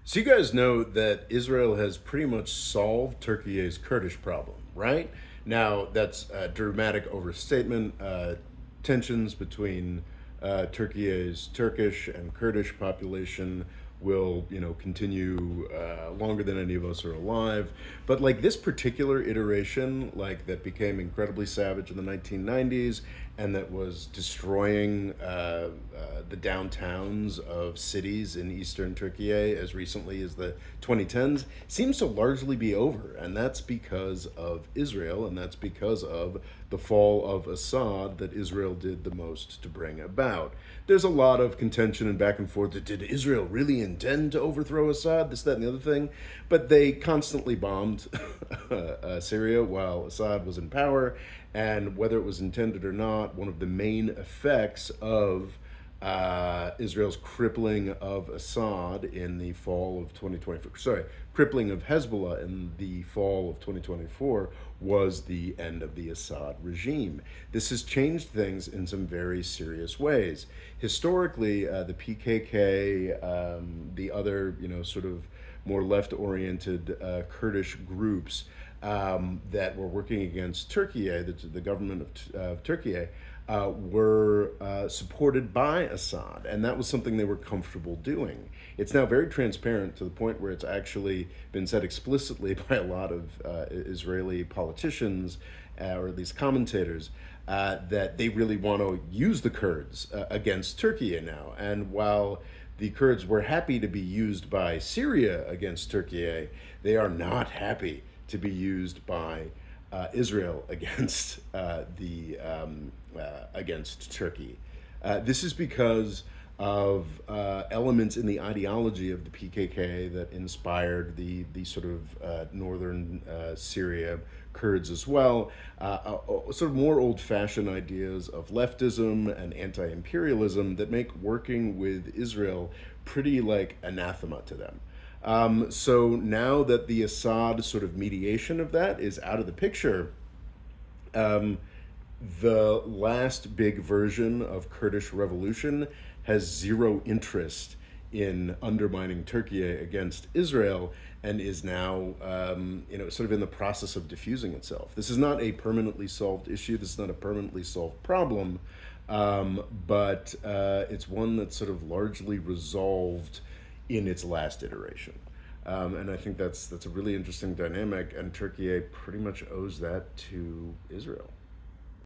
So you guys know that Israel has pretty much solved Turkey's Kurdish problem, right? Now that's a dramatic overstatement. Tensions between Turkey's Turkish and Kurdish population will, continue longer than any of us are alive. But like this particular iteration, like that became incredibly savage in the 1990s, and that was destroying the downtowns of cities in eastern Turkey as recently as the 2010s, seems to largely be over. And that's because of Israel, and that's because of the fall of Assad that Israel did the most to bring about. There's a lot of contention and back and forth. Did Israel really intend to overthrow Assad? This, that, and the other thing. But they constantly bombed Syria while Assad was in power. And whether it was intended or not, one of the main effects of Israel's crippling of Assad in the fall of 2024, crippling of Hezbollah in the fall of 2024 was the end of the Assad regime. This has changed things in some very serious ways. Historically, the PKK, the other, sort of more left-oriented Kurdish groups that were working against Turkey, the government of Turkey, were supported by Assad, and that was something they were comfortable doing. It's now very transparent to the point where it's actually been said explicitly by a lot of Israeli politicians, or at least commentators, that they really want to use the Kurds against Turkey now. And while the Kurds were happy to be used by Syria against Turkey, they are not happy to be used by Israel against against Turkey. This is because of elements in the ideology of the PKK that inspired the sort of northern Syria Kurds as well. Sort of more old-fashioned ideas of leftism and anti-imperialism that make working with Israel pretty like anathema to them. So now that the Assad sort of mediation of that is out of the picture, um, the last big version of Kurdish revolution has zero interest in undermining Turkey against Israel and is now, sort of in the process of diffusing itself. This is not a permanently solved issue. This is not a permanently solved problem, but it's one that's sort of largely resolved in its last iteration. And I think that's a really interesting dynamic, and Turkey pretty much owes that to Israel.